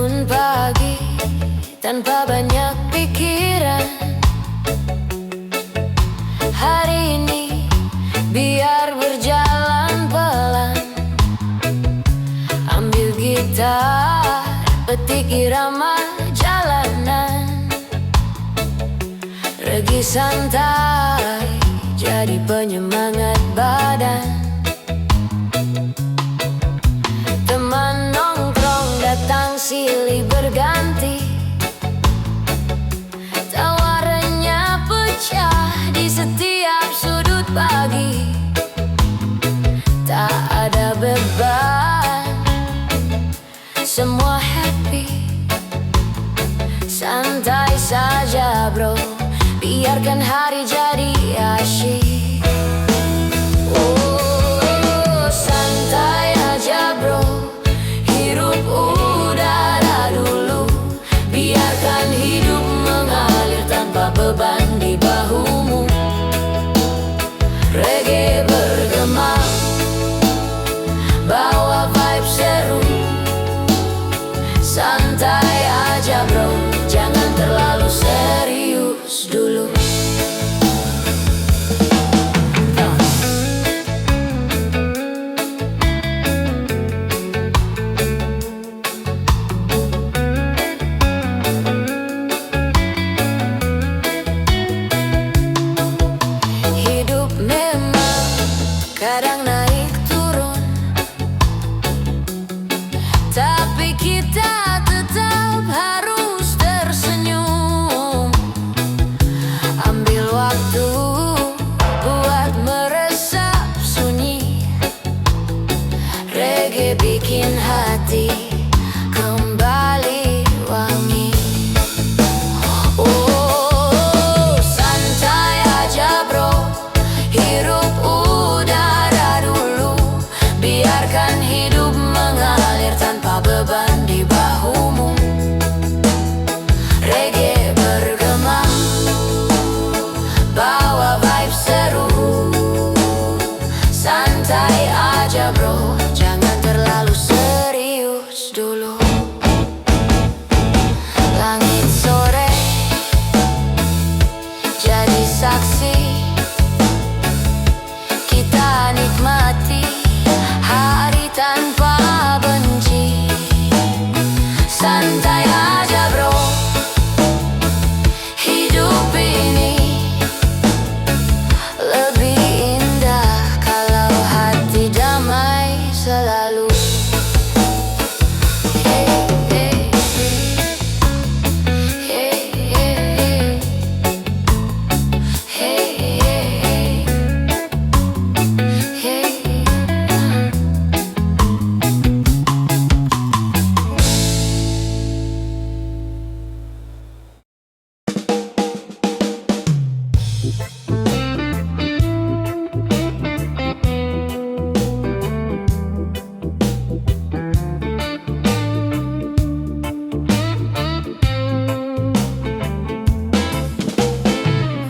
Bangun pagi tanpa banyak pikiran. Hari ini biar berjalan pelan. Ambil gitar, petik irama jalanan. Regi santai jadi penyemangat badan. Teman nongkrong datang silih berganti. Tawarannya pecah di setiap sudut pagi. Tak ada beban, semua happy. Santai saja bro, biarkan hari jadi asyik. Oh, santai aja bro, hirup udara dulu. Biarkan hidup mengalir tanpa beban di bahumu. Reggae bergema, bawa vibe seru. Santai aja bro, jangan terlalu serius dulu. Hidup memang kadang naik turun, tapi kita tetap harus tersenyum. Ambil waktu buat meresap sunyi. Reggae bikin hati kembali wangi. Oh, santai aja bro, hirup udara dulu. Biarkan hidup mengalir tanpa beban di bahumu. Reggae bergema, bawa vibe seru. Santai aja bro, jangan terlalu serius dulu. Langit sore jadi saksi. Kita nikmati hari tanpa benci. Santai aja bro, hidup ini lebih indah kalau hati damai selalu. Hey, hey, hey, hey, hey, hey, hey.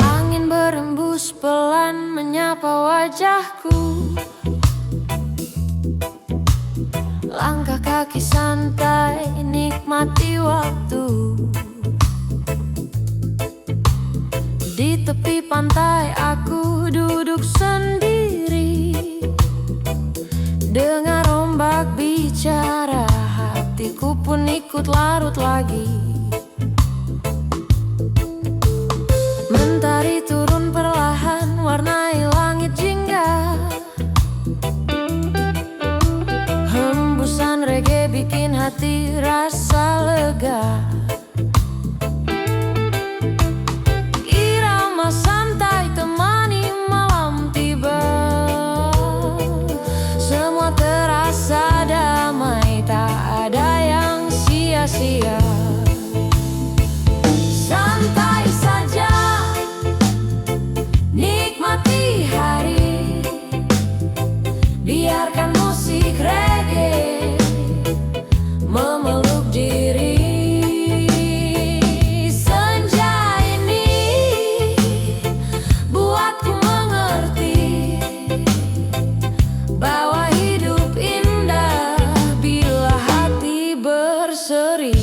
Angin berembus pelan menyapa wajahku. Langkah kaki santai nikmati waktu. Di tepi pantai aku duduk sendiri. Dengar ombak bicara, hatiku pun ikut larut lagi. Mentari turun perlahan, warnai langit jingga. Hembusan reggae bikin hati rasa lega. Irama santai temani malam tiba. Semua terasa damai, tak ada yang sia-sia. Santai saja, nikmati hari. Biarkan musik reggae memeluk diri. Senja ini buatku mengerti bahwa hidup indah bila hati bersatu. berseri.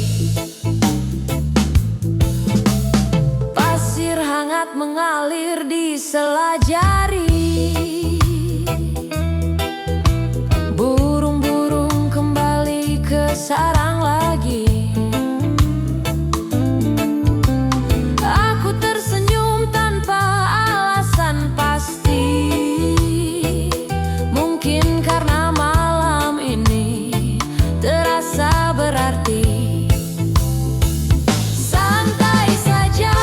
Pasir hangat mengalir di sela jari. Burung-burung kembali ke sarang lagi. Aku tersenyum tanpa alasan pasti. Mungkin karena malam ini terasa berarti. Santai saja,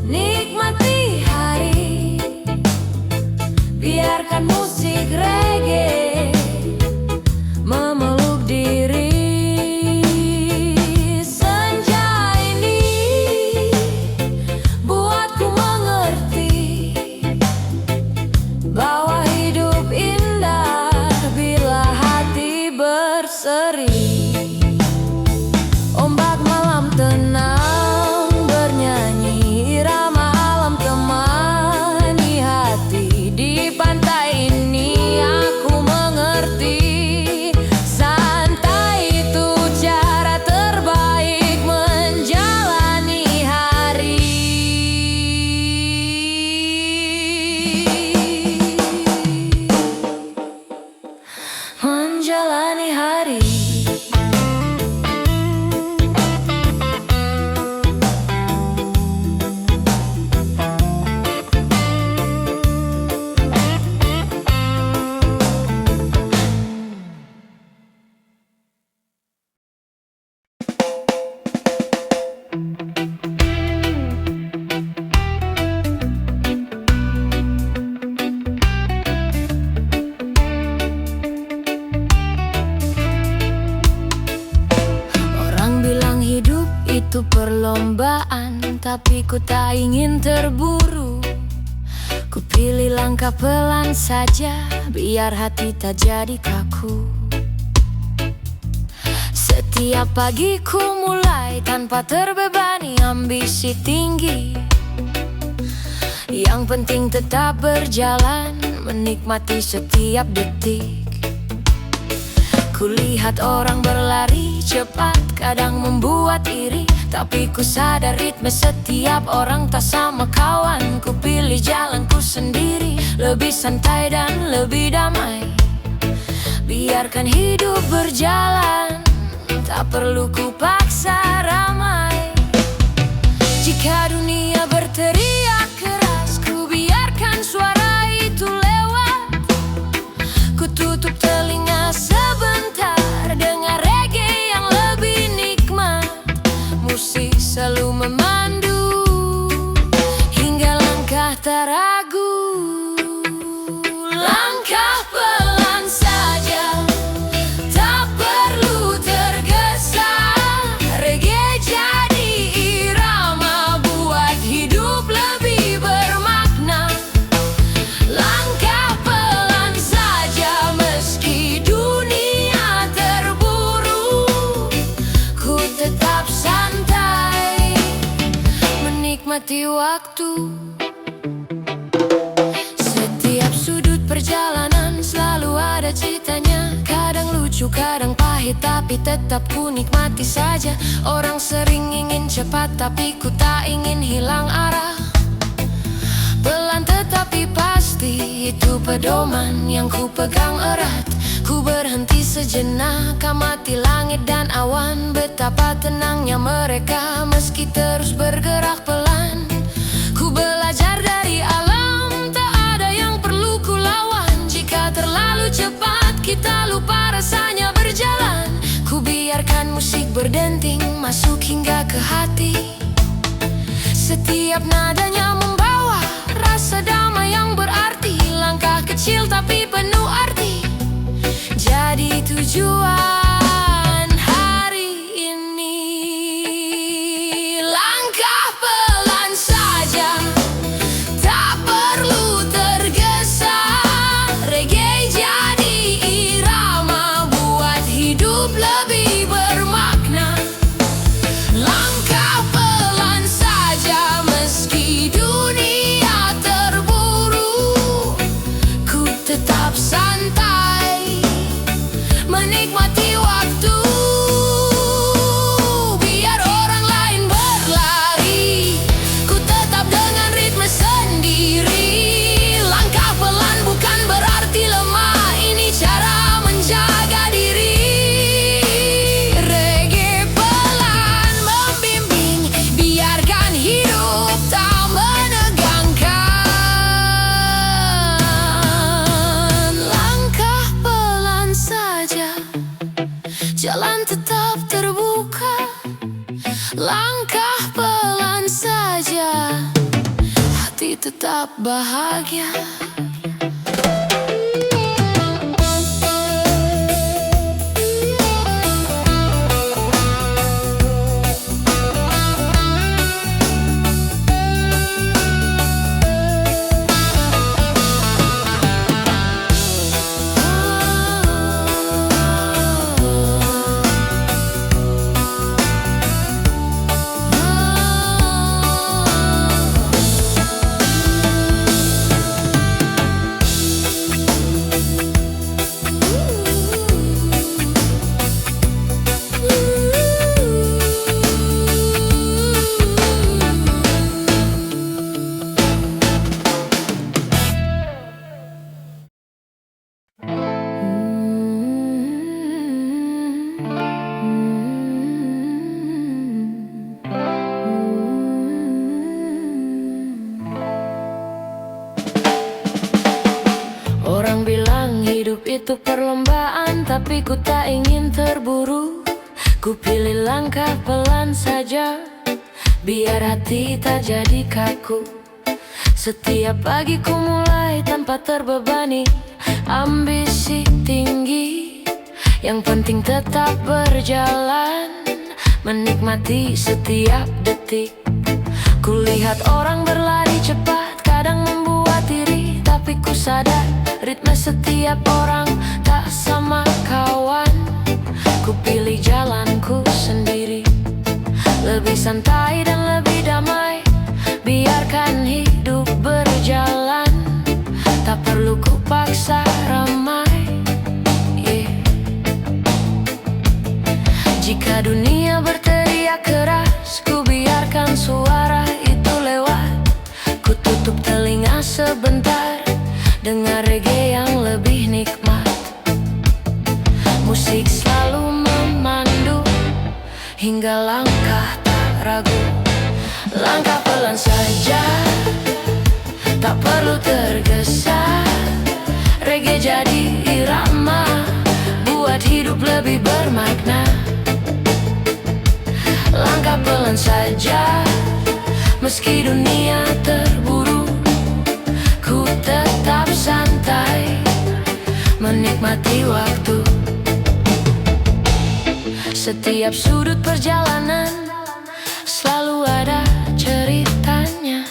nikmati hari. Biarkan musik reggae memeluk diri. Senja ini buatku mengerti bahwa hidup indah bila hati berseri. Ombak malam tenang bernyanyi, irama alam temani hati. Di pantai ini aku mengerti, santai itu cara terbaik menjalani hari. Menjalani hari. Orang bilang hidup itu perlombaan, tapi ku tak ingin terburu. Ku pilih langkah pelan saja, biar hati tak jadi kaku. Setiap pagi ku mulai tanpa terbebani ambisi tinggi. Yang penting tetap berjalan, menikmati setiap detik. Kulihat orang berlari cepat, kadang membuat iri. Tapi ku sadar ritme setiap orang tak sama kawan. Ku pilih jalanku sendiri, lebih santai dan lebih damai. Biarkan hidup berjalan, tak perlu ku paksa ramai. Jika dunia berteriak keras, ku biarkan suara itu lewat. Ku tutup telinga sebentar, dengar reggae yang lebih nikmat. Musik selalu memandu, hingga langkah tak ragu. Langkah pelan saja, tak perlu tergesa. Reggae jadi irama, buat hidup lebih bermakna. Langkah pelan saja, meski dunia terburu. Ku tetap santai, menikmati waktu. Setiap sudut perjalanan selalu ada ceritanya. Kadang lucu, kadang pahit, tapi tetap ku nikmati saja. Orang sering ingin cepat, tapi ku tak ingin hilang arah. Pelan tetapi pasti, itu pedoman yang ku pegang erat. Ku berhenti sejenak, amati langit dan awan. Betapa tenangnya mereka meski terus bergerak pelan. Ku belajar dari alam, tak ada yang perlu ku lawan. Jika terlalu cepat, kita lupa rasanya berjalan. Ku biarkan musik berdenting, masuk hingga ke hati. Setiap nadanya membawa rasa damai yang berarti. Langkah kecil tapi penuh arti, jadi tujuan hari ini. Langkah pelan saja, tak perlu tergesa. Reggae jadi irama, buat hidup lebih bermakna. Langkah pelan saja, meski dunia terburu. Ku tetap santai, menikmati waktu. tetap bahagia. Orang bilang hidup itu perlombaan, tapi ku tak ingin terburu. Ku pilih langkah pelan saja, biar hati tak jadi kaku. Setiap pagi ku mulai tanpa terbebani ambisi tinggi. Yang penting tetap berjalan, menikmati setiap detik. Ku lihat orang berlari cepat, kadang membuat diri, tapi ku sadar ritme setiap orang tak sama kawan. Ku pilih jalanku sendiri, lebih santai dan lebih damai. Biarkan hidup berjalan, tak perlu ku paksa ramai. Jika dunia berteriak keras, ku biarkan suara itu lewat. Ku tutup telinga sebentar, dengar reggae yang lebih nikmat. Musik selalu memandu, hingga langkah tak ragu. Langkah pelan saja, tak perlu tergesa. Reggae jadi irama, buat hidup lebih bermakna. Langkah pelan saja, meski dunia terburu. Ku tetap santai, menikmati waktu. Setiap sudut perjalanan selalu ada ceritanya.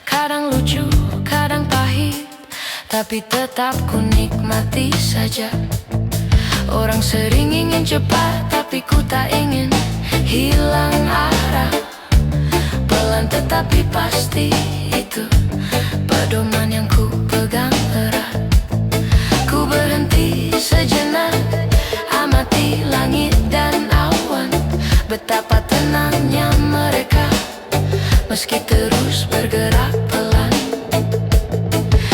Kadang lucu, kadang pahit, tapi tetap ku nikmati saja. Orang sering ingin cepat, tapi ku tak ingin hilang arah. Pelan tetapi pasti, itu pedoman yang ku pegang erat. Ku berhenti sejenak, amati langit dan awan. Betapa tenangnya mereka, meski terus bergerak pelan.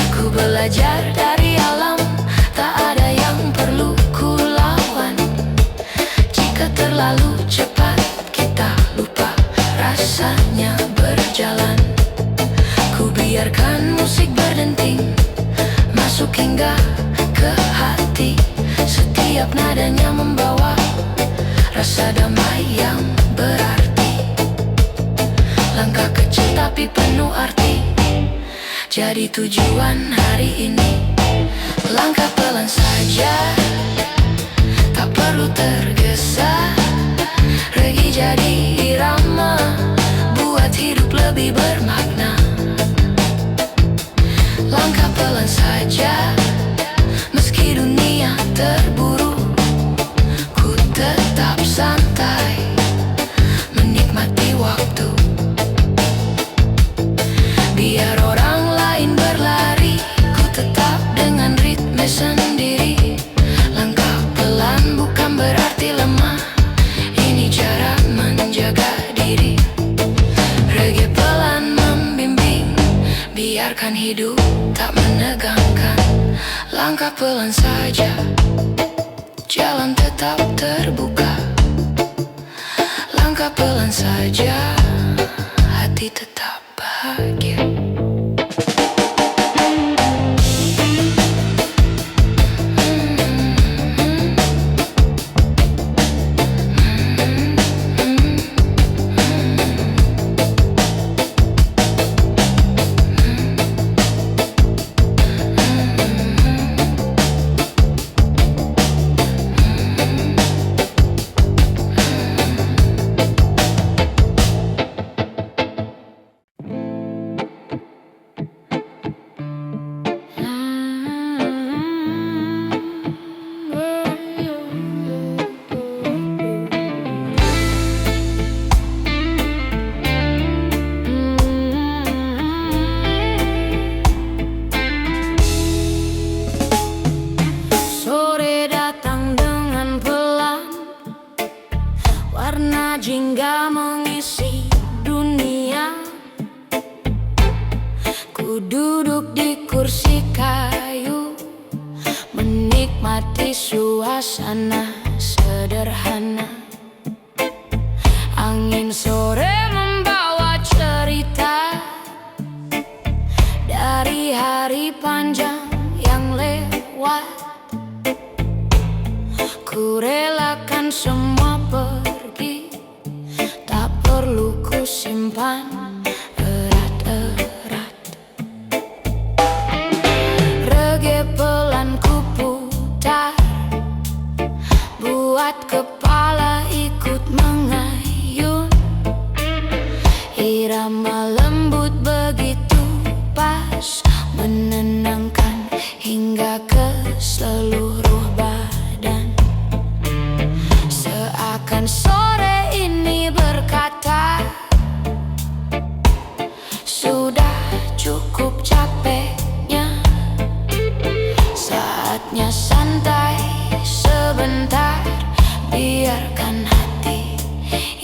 Ku belajar dari alam, tak ada yang perlu ku lawan. Jika terlalu cepat, kita lupa rasanya berjalan. Ku biarkan musik berdenting, masuk hingga ke hati. Setiap nadanya membawa rasa damai yang berarti. Langkah kecil tapi penuh arti, jadi tujuan hari ini. Langkah pelan saja, tak perlu tergesa. Reggae jadi irama, buat hidup lebih bermakna. Langkah pelan saja, meski dunia terburu. Ku tetap santai, menikmati waktu. Biar orang lain berlari, ku tetap dengan ritme sendiri. Langkah pelan bukan berarti lemah, ini cara menjaga diri. Reggae pelan membimbing, biarkan hidup tak menegangkan. Langkah pelan saja, jalan tetap terbuka. Langkah pelan saja, hati tetap bahagia. Warna jingga mengisi dunia. Ku duduk di kursi kayu, menikmati suasana sederhana. Angin sore membawa cerita dari hari panjang yang lewat. Ku relakan semua pergi, tak perlu ku simpan erat-erat. Reggae pelan ku putar, buat kepala ikut mengayun. Irama lembut begitu pas, menenangkan hingga ke seluruh badan. Seakan sore ini berkata, sudah cukup capeknya, saatnya santai sebentar. Biarkan hati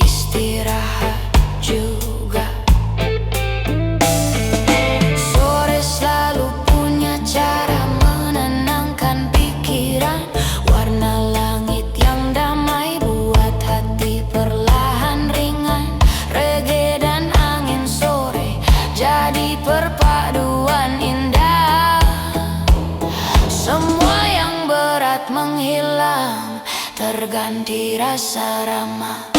istirahat juga. Sore selalu punya cara menenangkan pikiran. Warna langit yang damai buat hati perlahan ringan. Reggae dan angin sore jadi perpaduan indah. Semua yang berat menghilang, terganti rasa ramah.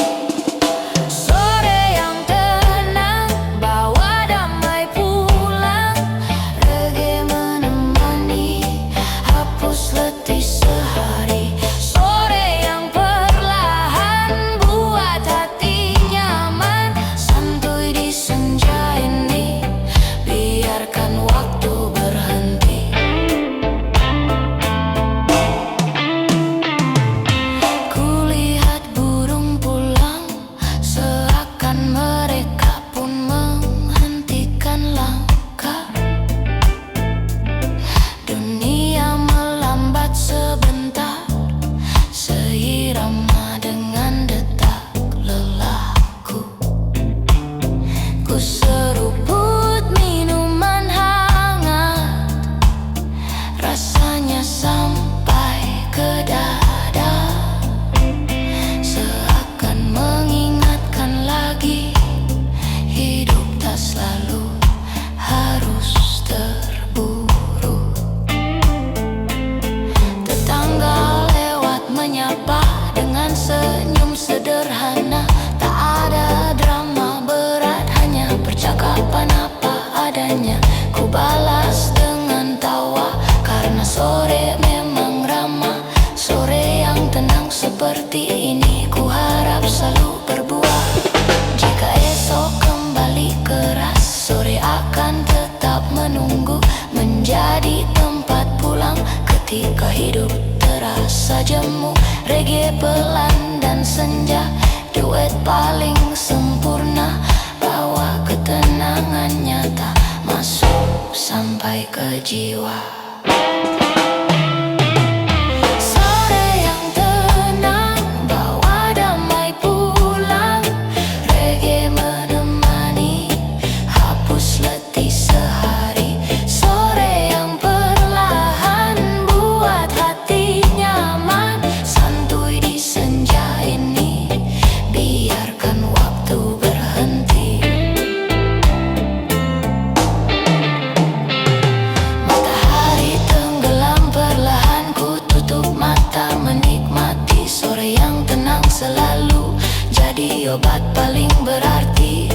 Sore yang tenang, bawa damai pulang. Reggae menemani, hapus letih sehari. Sore yang perlahan, buat hati nyaman. Santuy di senja ini, biarkan waktu berhenti. Kulihat burung pulang, seakan mereka pun menghentikan langkah. Dunia melambat sebentar, seirama dengan detak lelahku. Ku seruput minuman hangat, rasanya sampai ke dada. Seakan mengingatkan lagi, hidup tak selalu harus terburu. Tetangga lewat menyapa dengan senyum sederhana. Tak ada drama berat, hanya percakapan apa adanya. Ku balas dengan tawa, karena sore memang ramah. Sore yang tenang seperti ini, ku harap selalu berbuah. Jika esok kembali keras, sore akan tetap menunggu, menjadi tempat pulang ketika hidup terasa jemu. Reggae pelan dan senja, duet paling sempurna. Bawa ketenangan nyata, masuk sampai ke jiwa. Sore yang tenang, bawa damai pulang. Reggae menemani, hapus letih sehari. Sore yang perlahan, buat hati nyaman. Santuy di senja ini, biarkan waktu berhenti. Matahari tenggelam perlahan, ku tutup mata menikmati. Sore yang tenang selalu jadi obat paling berarti.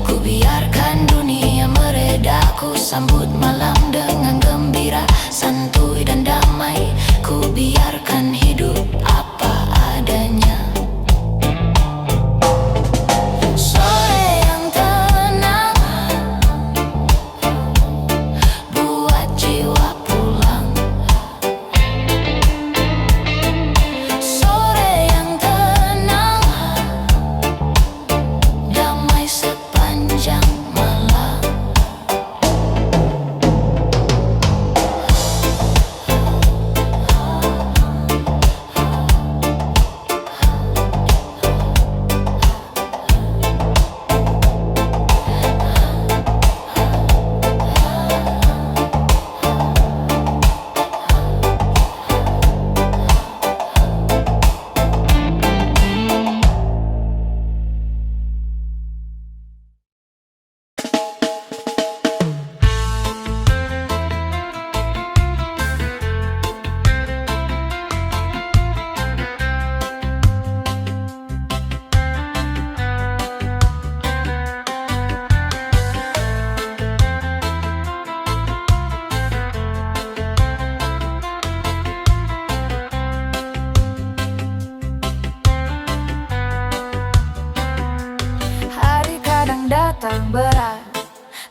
Ku biarkan dunia mereda, ku sambut malam dengan gembira. Santuy dan damai, ku biarkan hidup apa adanya. Sore yang tenang, buat jiwa pulang. Sore yang tenang, damai sepanjang malam.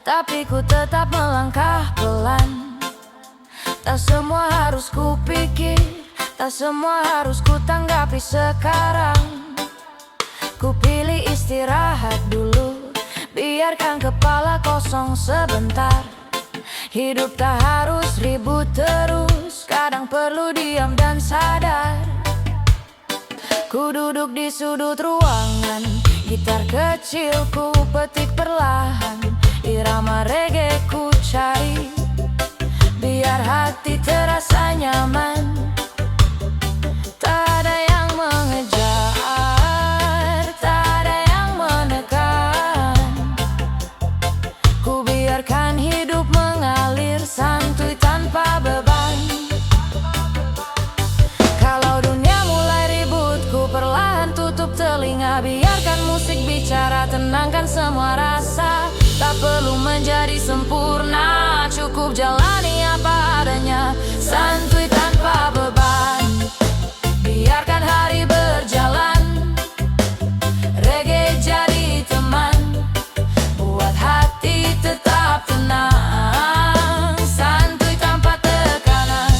tapi ku tetap melangkah pelan. Tak semua harus ku pikir, tak semua harus ku tanggapi sekarang. Ku pilih istirahat dulu, biarkan kepala kosong sebentar. Hidup tak harus ribut terus, kadang perlu diam dan sadar. Ku duduk di sudut ruangan, gitar kecil ku petik perlahan. Irama reggae ku cari, biar hati terasa nyaman. Tak ada yang mengejar, tak ada yang menekan. Ku biarkan hidup mengalir santuy tanpa beban. Kalau dunia mulai ribut, ku perlahan tutup telinga. Biarkan musik bicara, tenangkan semua rasa. Tak perlu menjadi sempurna, cukup jalani apa adanya, santuy tanpa beban. Biarkan hari berjalan, reggae jadi teman, buat hati tetap tenang, santuy tanpa tekanan.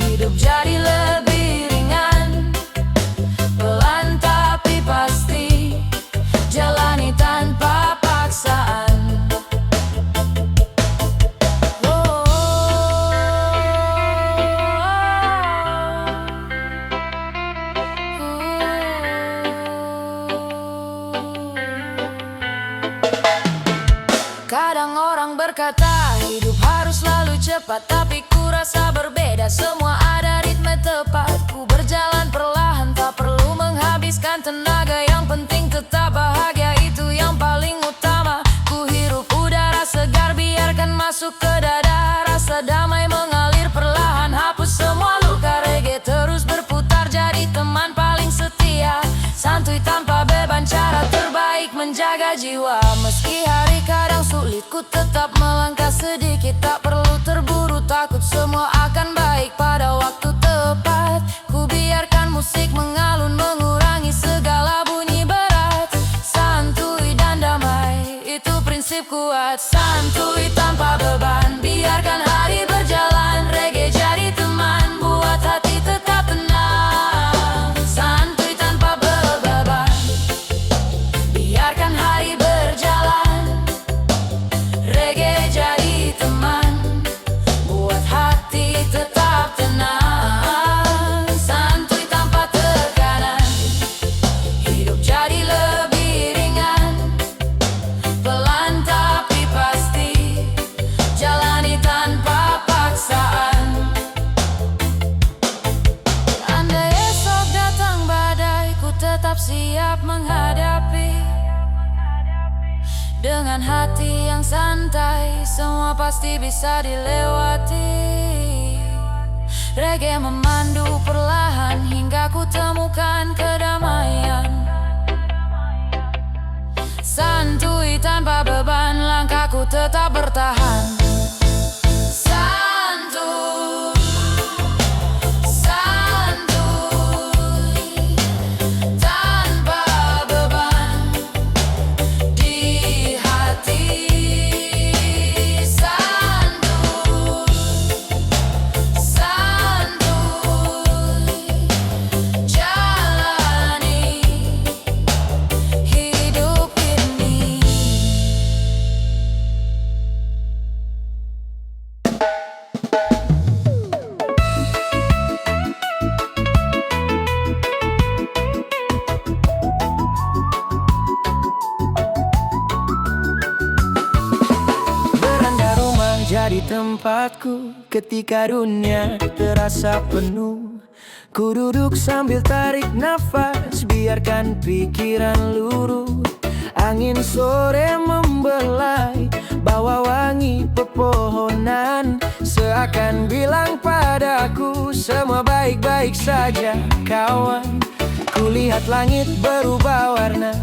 Hidup jadi lebih ringan, pelan tapi pasti, jalani tanpa paksaan. Kadang orang berkata hidup harus selalu cepat, tapi ku rasa berbeda, semua ada ritme tepat. Ku berjalan perlahan, tak perlu menghabiskan tenaga, yang penting tetap bahagia, itu yang paling utama. Ku hirup udara segar, biarkan masuk ke dada, rasa damai mengalir perlahan, hapus semua luka. Reggae terus berputar, jadi teman paling setia, santuy tanpa beban, cara terbaik menjaga jiwa. Meski hari kadang sulit, ku tetap melangkah sedikit, tak perlu terburu, takut semua akan baik pada waktu tepat. Ku biarkan musik mengalun, mengurangi segala bunyi berat, santuy dan damai, itu prinsip kuat. Santuy tanpa beban, biarkan hari berjalan, reggae jadi teman, buat hati tetap tenang, santuy tanpa beban. Biarkan hari berjalan, reggae jadi teman, buat hati tetap tenang, santuy tanpa tekanan. Hidup jadi lebih ringan, pelan tapi pasti, jalani tanpa paksaan. Andai esok datang badai, ku tetap siap menghadapi. Dengan hati yang santai, semua pasti bisa dilewati. Reggae memandu perlahan, hingga ku temukan kedamaian. Santuy tanpa beban, langkahku tetap bertahan. Santuy, santuy, tanpa beban di hati. Santuy, santuy, jalani hidup ini. Beranda rumah jadi tempatku ketika dunia terasa penuh. Ku duduk sambil tarik nafas, biarkan pikiran luruh. Angin sore membelai, bawa wangi pepohonan, seakan bilang padaku semua baik-baik saja kawan. Kulihat langit berubah warna,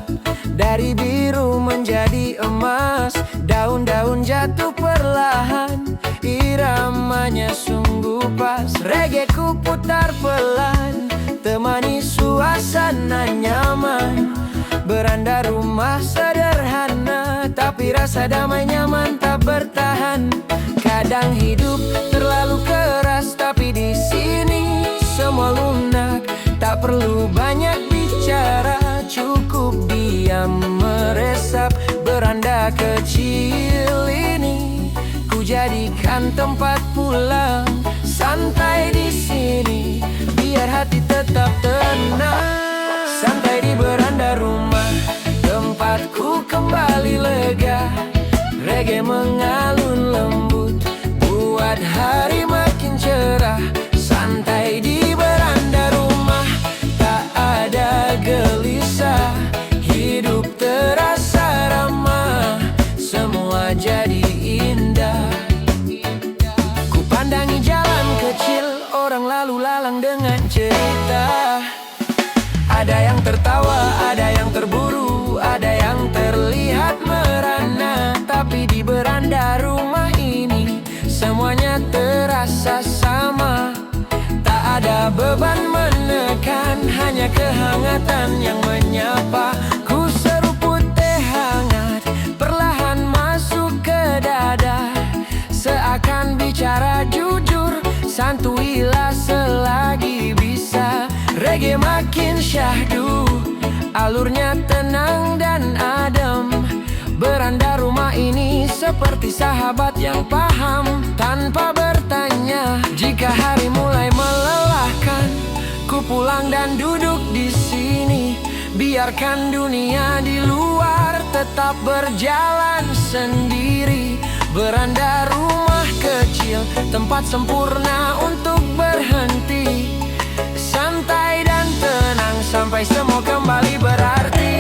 dari biru menjadi emas. Daun-daun jatuh perlahan, iramanya sungguh pas. Reggae ku putar pelan, temani suasana nyaman. Beranda rumah sederhana, tapi Tapi rasa damai nyaman tak bertahan. Kadang hidup terlalu keras, tapi di sini semua lunak. Tak perlu banyak bicara, cukup diam meresap. Beranda kecil ini ku jadikan tempat pulang. Santai di sini biar hati tetap tenang. Santai di beranda rumah, tempatku kembali lega. Reggae mengalun lembut, buat hari makin cerah. Santai di beranda rumah, tak ada gelisah. Hidup terasa ramah, semua jadi indah. Ku pandangi jalan kecil, orang lalu lalang dengan cerita. Ada yang tertawa, ada yang terburu, ada yang terlihat merana. Tapi di beranda rumah ini semuanya terasa sama. Tak ada beban menekan, hanya kehangatan yang menyapa. Ku seruput teh hangat, perlahan masuk ke dada. Seakan bicara jujur, santuilah selagi bisa. Reggae makin syahdu, alurnya tenang dan adem. Beranda rumah ini seperti sahabat yang paham. Tanpa bertanya, jika hari mulai melelahkan, ku pulang dan duduk di sini. Biarkan dunia di luar tetap berjalan sendiri. Beranda rumah kecil, tempat sempurna untuk berhenti. Santai dan tenang sampai semua kembali berarti.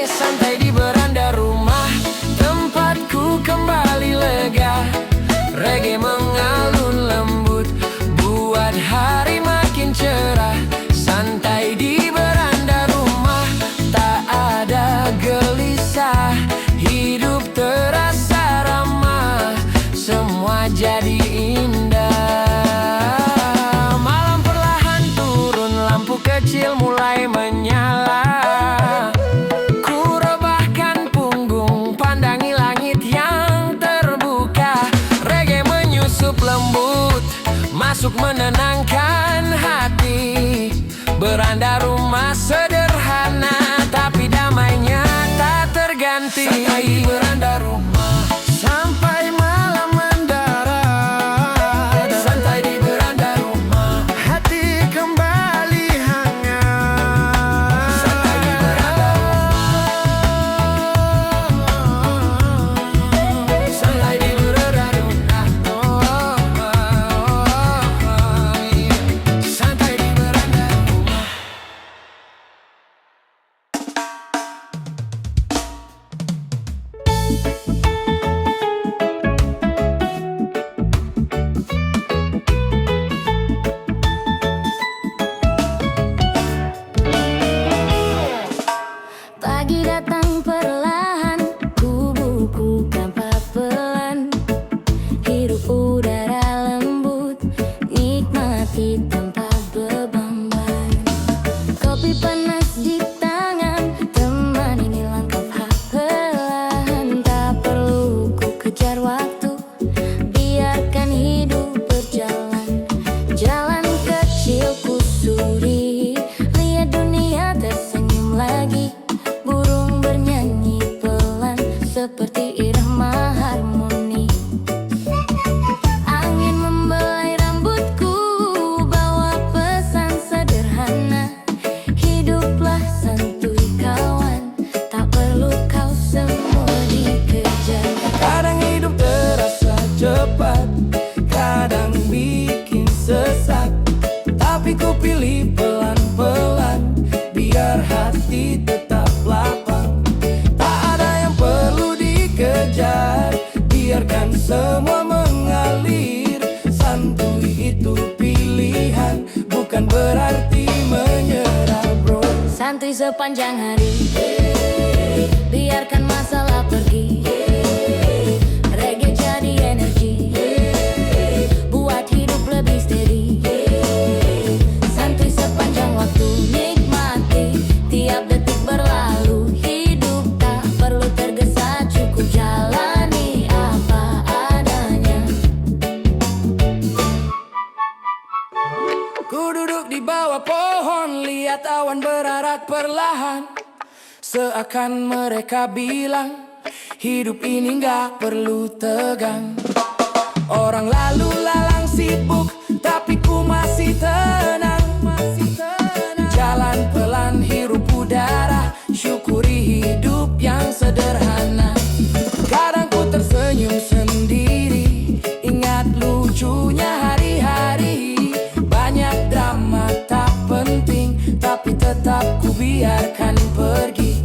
Santai di beranda rumah, tempatku kembali lega. Reggae mengalun lembut, buat hari makin cerah. Santai di beranda rumah, tak ada gelisah. Hidup terasa ramah, semua jadi indah. Kecil mulai menyala. Ku rebahkan punggung, pandangi langit yang terbuka. Reggae menyusup lembut, masuk menenangkan hati. Beranda rumah sederhana, tapi damainya tak terganti. Santai di beranda rumah sampai malam mendarat. Santai di beranda rumah, hati kembali. Pagi datang perlahan, ku bukukan pelan. Hirup udara lembut, nikmati tanpa beban. Kopi panas di tangan, temani langkah perlahan. Tak perlu ku kejar waktu, biarkan hidup berjalan. Jalan kecil kusuri, lihat dunia tersenyum lagi. Burung bernyanyi pelan seperti irama harmoni. Angin membelai rambutku, bawa pesan sederhana. Hiduplah santuy kawan, tak perlu kau semua dikejar. Kadang hidup terasa cepat, kadang bikin sesak. Tapi ku pilih pelan-pelan, biar hati tetap lapang. Tak ada yang perlu dikejar, biarkan semua mengalir. Santuy itu pilihan, bukan berarti menyerah bro. Santuy sepanjang hari, biarkan masalah pergi. Reggae jadi energi, buat hidup lebih steady. Santuy sepanjang waktu, nikmati tiap detik berlalu. Hidup tak perlu tergesa, cukup Seakan mereka bilang hidup ini gak perlu tegang. Orang lalu lalang sibuk, tapi ku masih tenang. Jalan pelan, hirup udara, syukuri hidup yang sederhana. Kadang ku tersenyum sendiri, ingat lucunya hari-hari. Banyak drama tak penting, tapi tetap ku biarkan pergi.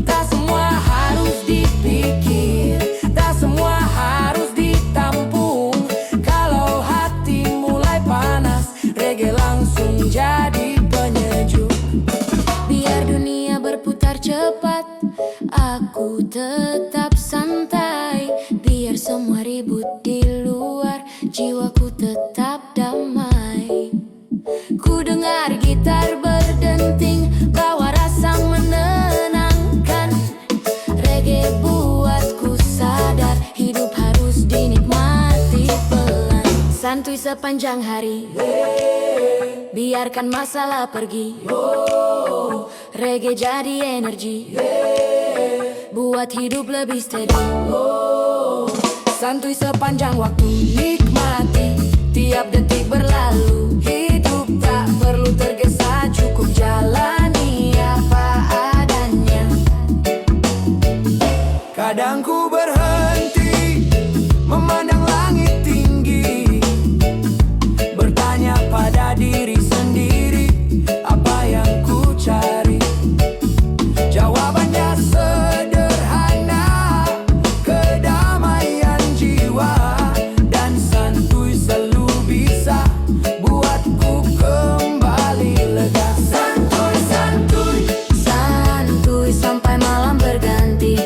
Tak semua harus dipikir, tak semua harus ditampung. Kalau hati mulai panas, reggae langsung jadi penyejuk. Biar dunia berputar cepat, aku tetap santai. Biar semua ribut di luar, jiwaku tetap damai. Ku dengar gitar berdenting, bawa rasa menenangkan. Reggae buatku sadar, hidup harus dinikmati pelan. Santuy sepanjang hari, biarkan masalah pergi. Reggae jadi energi, buat hidup lebih steady. Santuy sepanjang waktu, nikmati tiap detik berlalu. Hidup tak perlu tergesa, cukup jalani apa adanya. Kadang ku berhenti, memandang langit tinggi, bertanya pada diri sendiri, apa yang ku cari? Jawabannya sederhana, kedamaian jiwa. Dan santuy selalu bisa buatku kembali lega. Santuy, santuy, Santuy sampai malam berganti.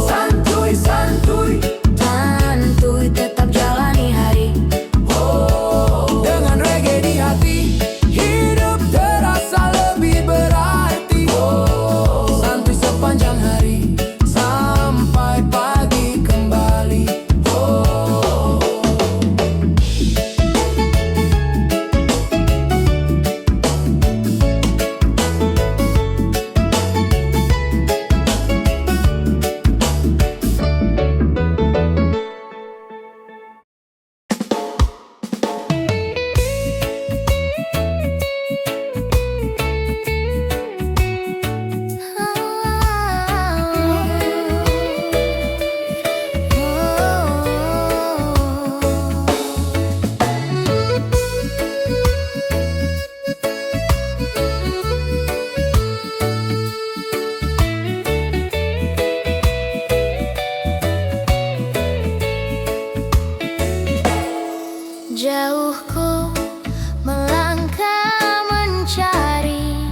santuy, santuy. Santuy tetap jalani hari. Dengan reggae di hati, hidup terasa lebih berarti. Santuy sepanjang hari, sampai pagi kembali. Jauh ku melangkah mencari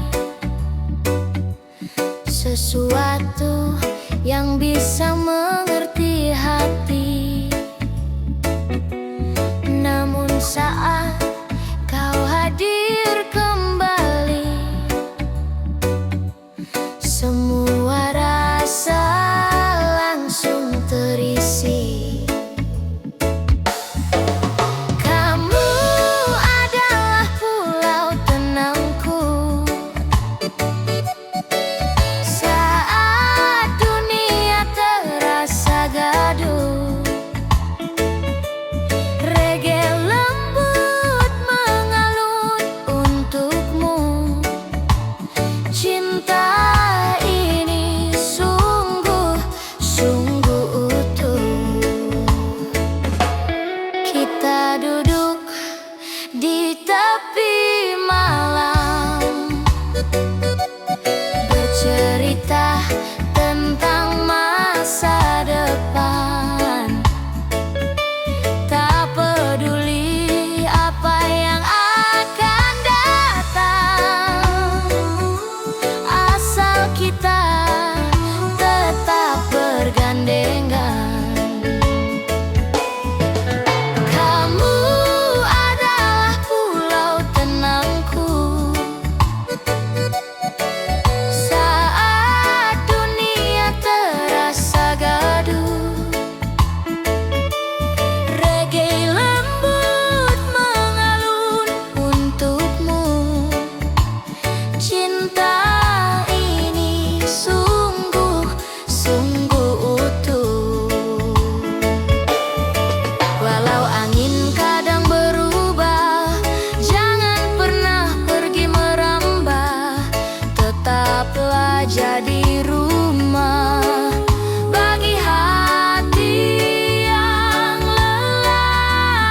sesuatu yang bisa mengerti hati. Namun saat kau hadir kembali, semua rasa langsung terisi. Kamu adalah pulau tenangku saat dunia terasa gaduh. Reggae lembut saja di rumah bagi hati yang lelah.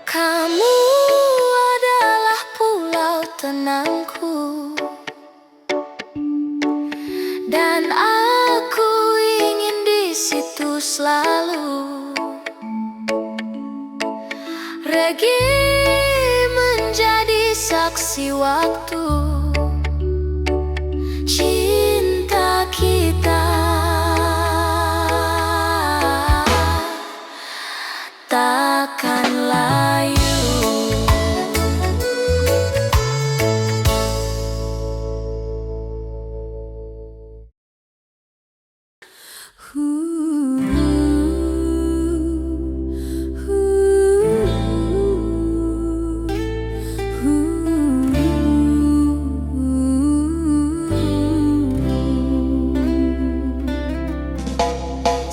Kamu adalah pulau tenangku, dan aku ingin di situ selalu. Regi menjadi saksi waktu cinta kita takkan layu.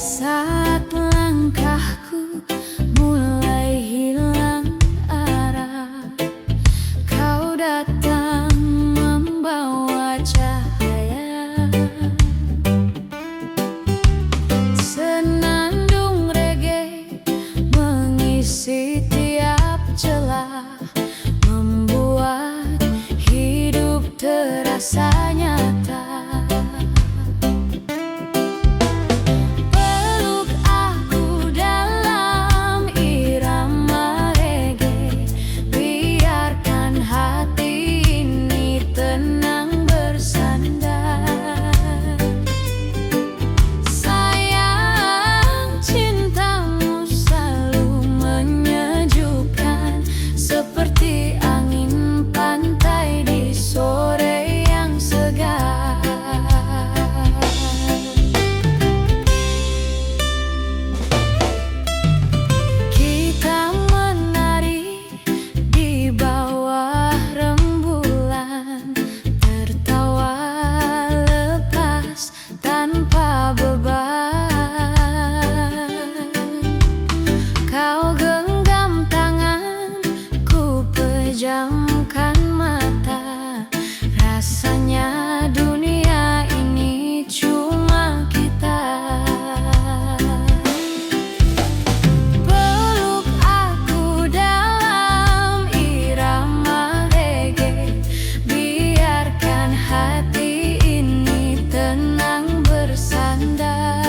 Saat langkahku mulai hilang arah, kau datang membawa cahaya. Senandung reggae mengisi tiap celah, membuat hidup terasa nyata. Seperti angin pantai di sore yang segar. Kita menari di bawah rembulan, tertawa lepas tanpa beban. Kau genggam tangan, pejamkan mata, rasanya dunia ini cuma kita. Peluk aku dalam irama reggae, biarkan hati ini tenang bersandar.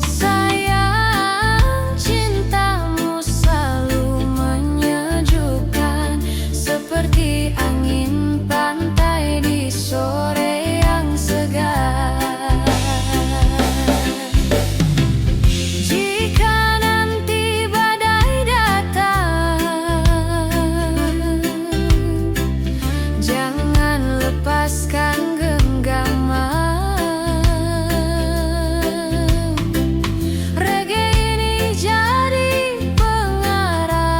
Sayang, cintamu selalu menyejukkan, seperti angin pantai di sore yang segar. Jika nanti badai datang, jangan lepaskan genggaman. Reggae ini jadi pengarahan,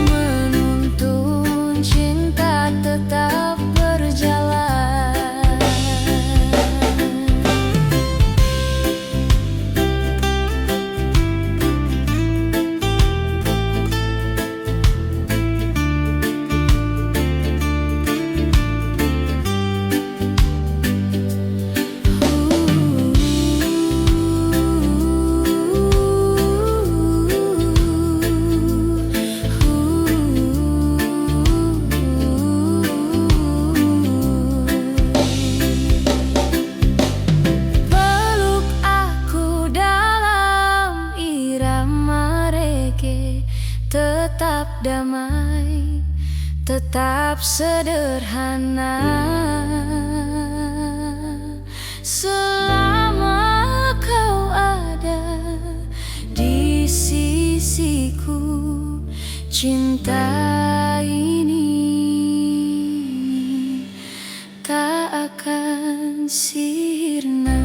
menuntun cinta tetap berjalan. Peluk aku dalam irama reggae, tetap damai, tetap sederhana. Selama kau ada di sisiku, cinta ini tak akan sirna.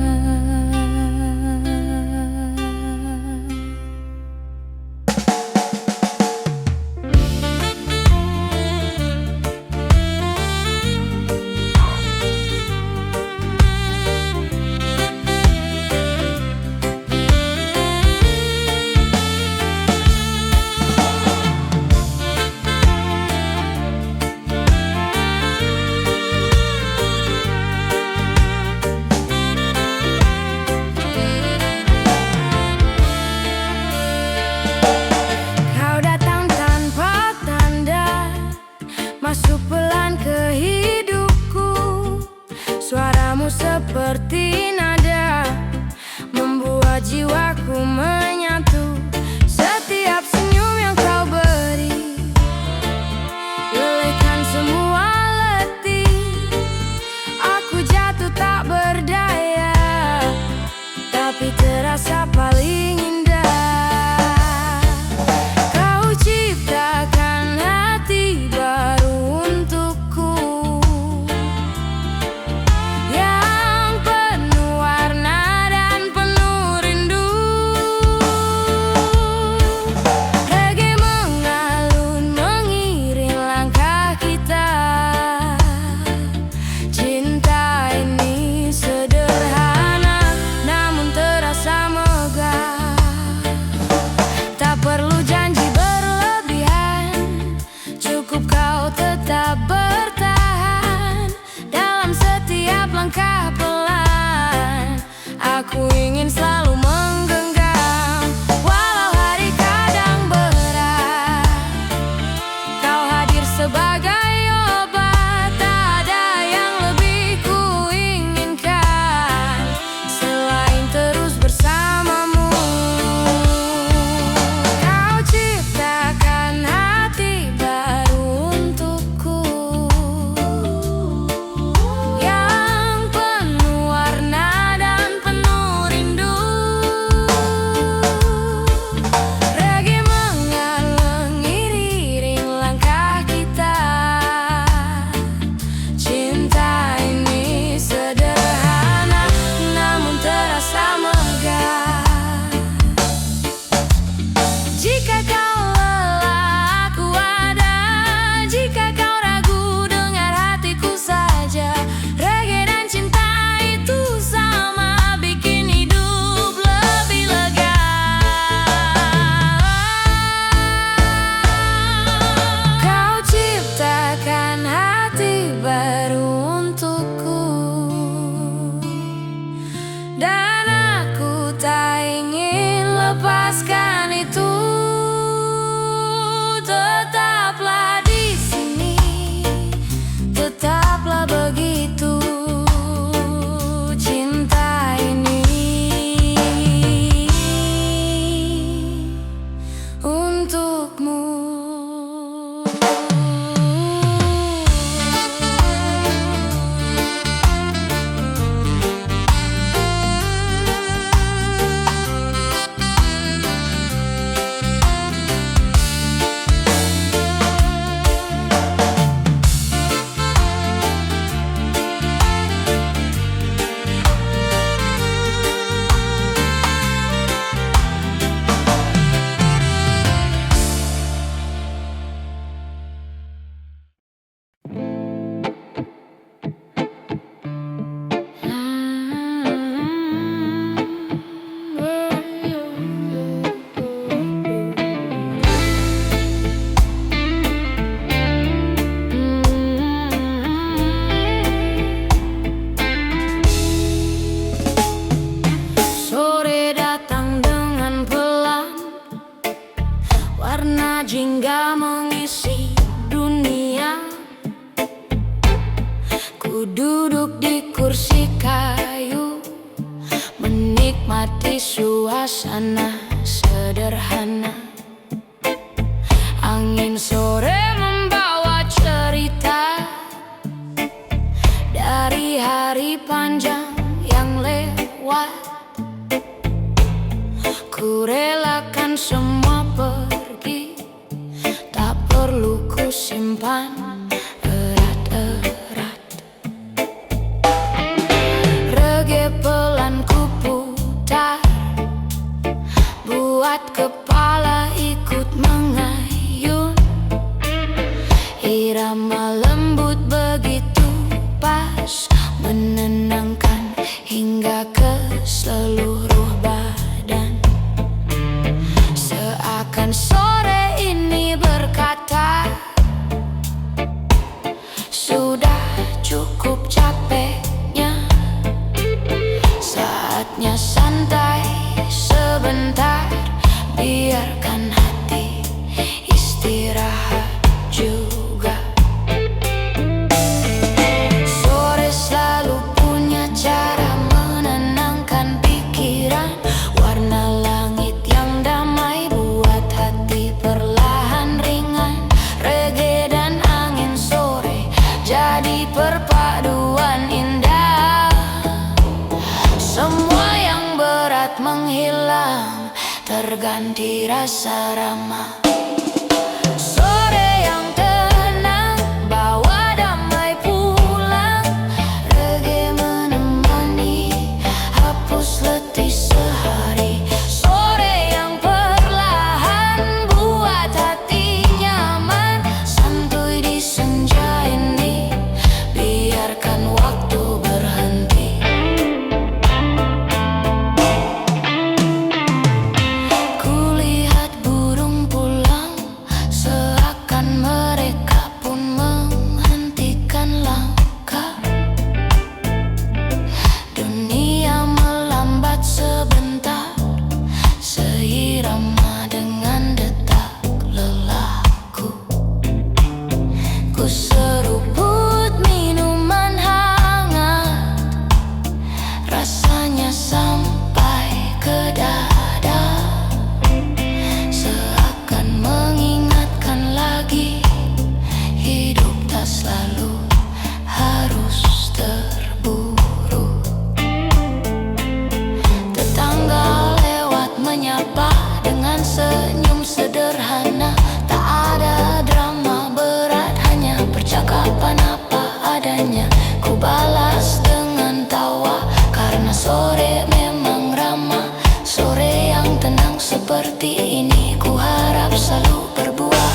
untukmu. Sore datang dengan pelan, warna jingga mengisi dunia. Ku duduk di kursi kayu, menikmati suasana sederhana. Angin sore membawa cerita dari hari panjang yang lewat. Ku relakan semua pergi, tak perlu ku simpan erat-erat. Reggae pelan ku putar, buat kepala ikut mengayun. Irama lembut begitu pas, menenangkan hingga ke seluruh badan. Seakan sore ini berkata, sudah cukup capeknya, saatnya santai sebentar, biarkan hati istirahat juga. Sore selalu punya cara menenangkan pikiran, warna langit yang damai buat hati perlahan ringan. Reggae dan angin sore jadi perpaduan indah. Semua yang berat menghilang, terganti rasa ramah. Sore yang tenang, bawa damai pulang. Reggae menemani, hapus letih sehari. Sore yang perlahan, buat hati nyaman. Santuy di senja ini, biarkan waktu berhenti. Kulihat burung pulang, seakan mereka pun menghentikan langkah. Dunia melambat sebentar, seirama dengan detak lelahku. Ku seruput minuman hangat, rasanya sampai ke dada. Seakan mengingatkan lagi, hidup tak selalu harus terburu. Tetangga lewat menyapa dengan senyum sederhana. Tak ada drama berat, hanya percakapan apa adanya. Ku balas dengan tawa, karena sore memang ramah. Sore yang tenang seperti ini, ku harap selalu berbuah.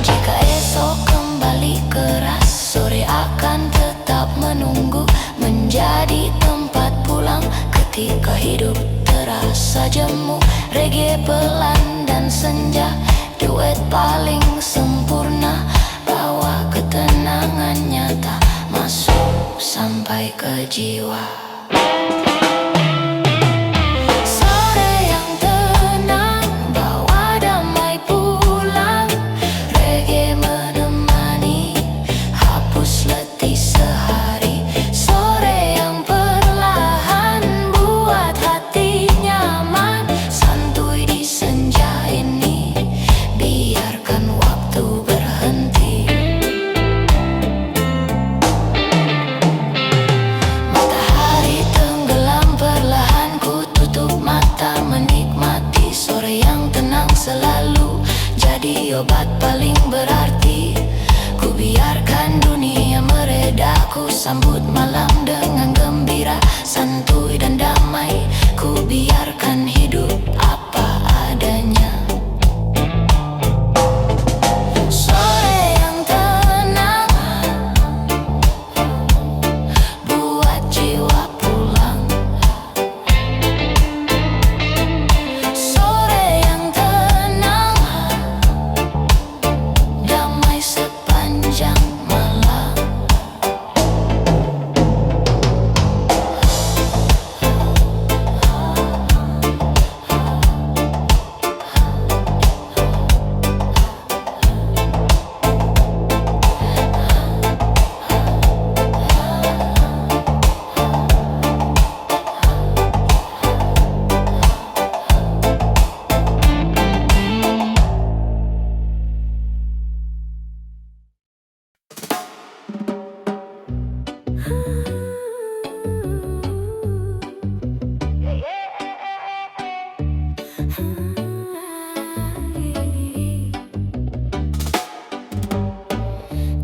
Jika esok kembali keras, sore akan tetap menunggu, menjadi tempat pulang ketika hidup terasa jemu. Reggae pelan dan senja, duet paling sempurna. Bawa ketenangan nyata, masuk sampai ke jiwa. Sore yang tenang, bawa damai pulang. Reggae menemani, hapus letih sehari. Sore yang perlahan, buat hati nyaman. Santuy di senja ini, selalu jadi obat paling berarti. Ku biarkan dunia mereda, ku sambut malam dengan gembira, santuy dan damai. Ku biarkan hidup apa adanya. Sore yang tenang buat jiwa pulang. Sore yang tenang damai sepanjang malam.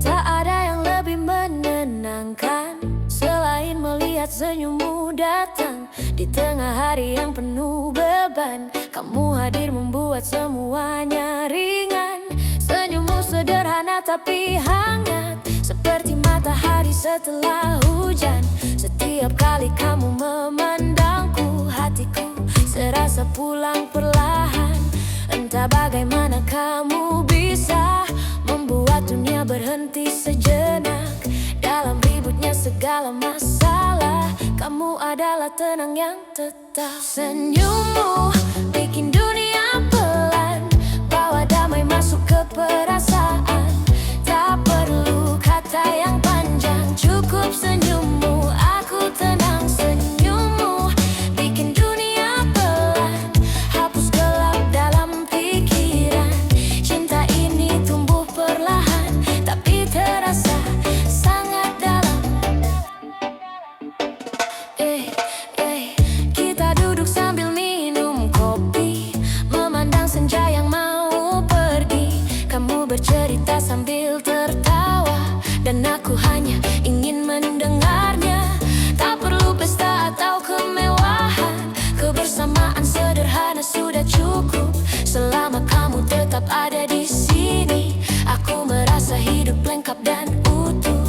Tak ada yang lebih menenangkan selain melihat senyummu datang di tengah hari yang penuh beban. Kamu hadir membuat semuanya ringan. Senyummu sederhana tapi hangat, seperti matahari setelah hujan. Setiap kali kamu memandangku, hatiku serasa pulang perlahan. Entah bagaimana kamu bisa membuat dunia berhenti sejenak. Dalam ributnya segala masalah, kamu adalah tenang yang tetap. Senyummu bikin dunia pelan, bawa damai masuk ke perasaan. Tak perlu kata yang panjang, cukup senyummu, aku tenang. Senyummu bikin dunia pelan, hapus gelap dalam pikiran. Cinta ini tumbuh perlahan, tapi terasa sangat dalam. Kita duduk sambil minum kopi, memandang senja yang mau pergi. Kamu bercerita sambil tertawa, dan aku hanya ingin mendengarnya. Tak perlu pesta atau kemewahan, kebersamaan sederhana sudah cukup. Selama kamu tetap ada di sini, aku merasa hidup lengkap dan utuh.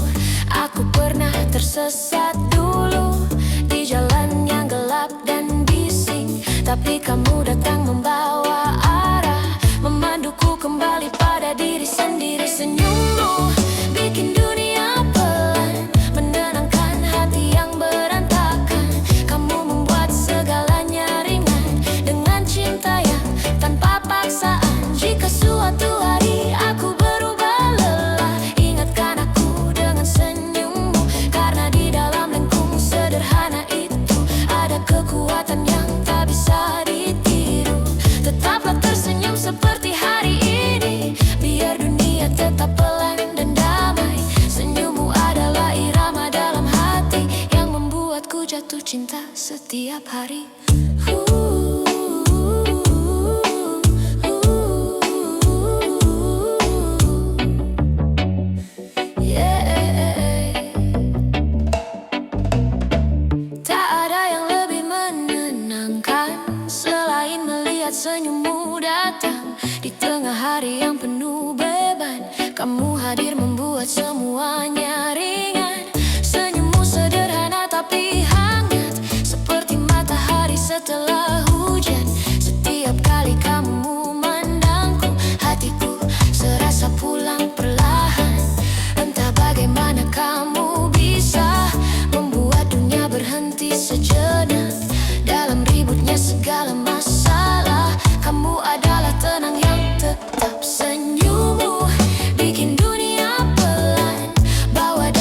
Aku pernah tersesat dulu di jalan yang gelap dan bising, tapi kamu datang membawa arah, memanduku kembali pada diri sendiri. Senyummu bikin dunia pelan, menenangkan hati yang berantakan. Kamu membuat segalanya ringan dengan cinta yang tanpa paksaan. Jika suatu hari aku berubah lelah, ingatkan aku dengan senyummu, karena di dalam lengkung sederhana itu ada kekuatan yang tak bisa ditiru. Tetaplah tersenyum seperti hari ini, biar dunia tetap pelan dan damai. Senyummu adalah irama dalam hati yang membuatku jatuh cinta setiap hari. Tak ada yang lebih menenangkan selain melihat senyummu datang di tengah hari yang penuh beban. Kamu hadir membuat semuanya ringan. Senyummu sederhana tapi hangat, seperti matahari setelah hujan. Setiap kali kamu memandangku, hatiku serasa pulang perlahan. Entah bagaimana kamu bisa membuat dunia berhenti sejenak. Dalam ributnya segala masalah, kamu adalah tenang yang tetap. Senyummu bikin dunia pelan, bawa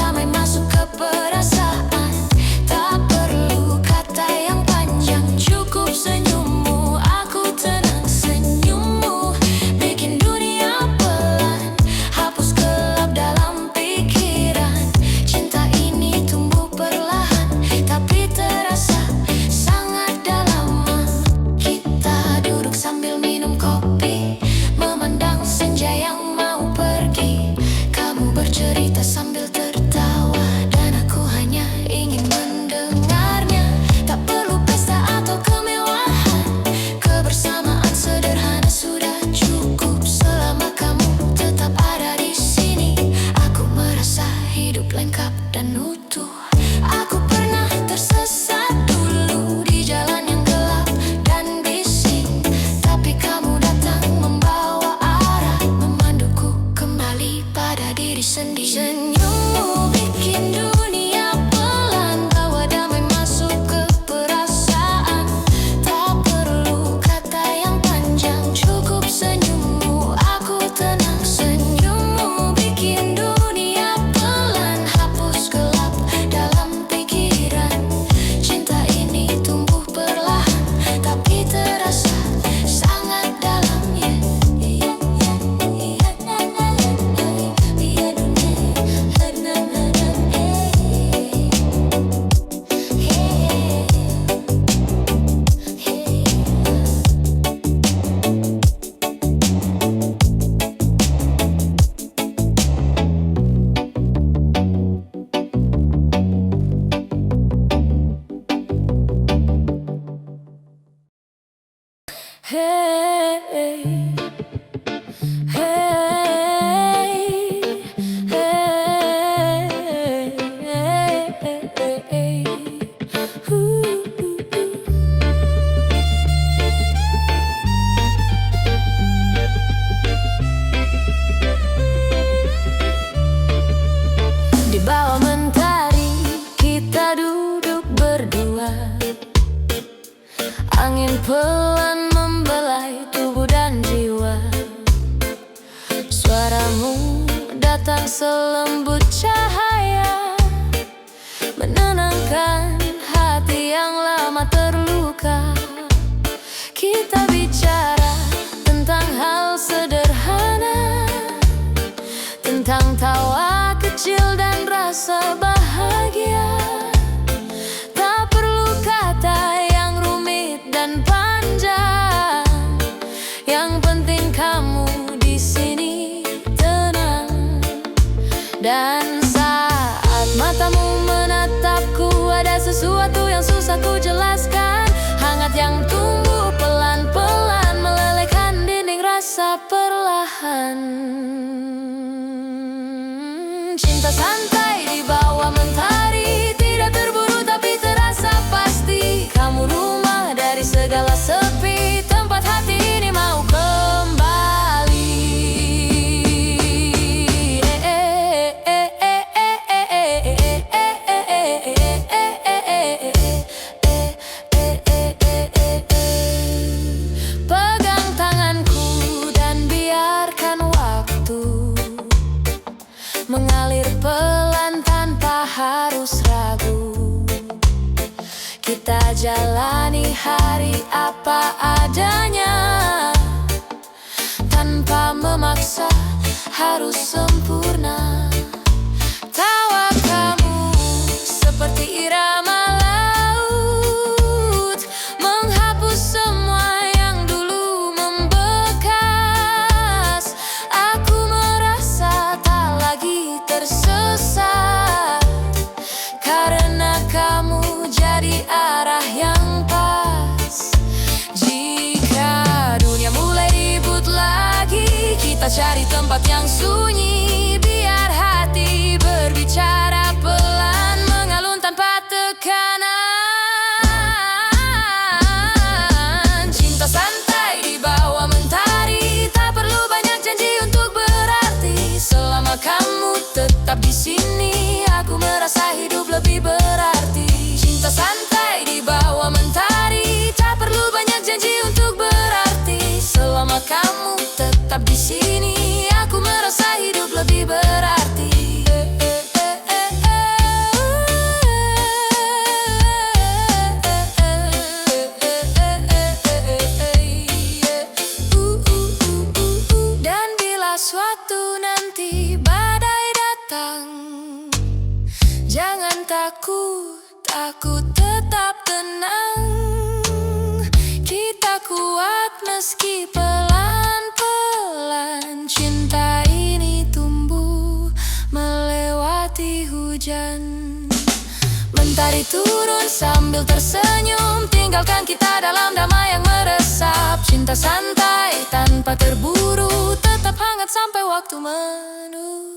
datang selembut cahaya, menenangkan hati yang lama terluka. Kita bicara tentang hal sederhana, tentang tawa kecil dan rasa bahagia. Tak perlu kata yang rumit dan panjang, yang penting kamu di sini tenang. Dan saat matamu menatapku, ada sesuatu yang susah ku jelaskan. Hangat yang tumbuh pelan-pelan, melelehkan dinding rasa perlahan. Cinta santai di bawah mentari, tidak terburu tapi terasa pasti. Kamu rumah dari segala sepi, tempat hati ini mau kembali. Pegang tanganku dan biarkan waktu mengalir pelan tanpa harus ragu. Kita jalani hari apa adanya, tanpa memaksa harus sempurna. Tawa kamu seperti irama laut, menghapus semua yang dulu membekas. Aku merasa tak lagi tersesat, karena kamu jadi arah yang pas. Jika dunia mulai ribut lagi, kita cari tempat yang sunyi, biar hati berbicara pelan, mengalun tanpa tekanan. Cinta santai di bawah mentari, tak perlu banyak janji untuk berarti. Selama kamu tetap di sini, aku merasa hidup lebih berarti. Cinta santai di bawah mentari, tak perlu banyak janji untuk berarti. Selama kamu tetap di sini, aku merasa hidup lebih berarti. Dan bila suatu nanti badai datang, jangan takut, aku tetap tenang. Kita kuat meski pelan-pelan, cinta ini tumbuh melewati hujan. Mentari turun sambil tersenyum, tinggalkan kita dalam damai yang meresap. Cinta santai tanpa terburu, tetap hangat sampai waktu menunggu.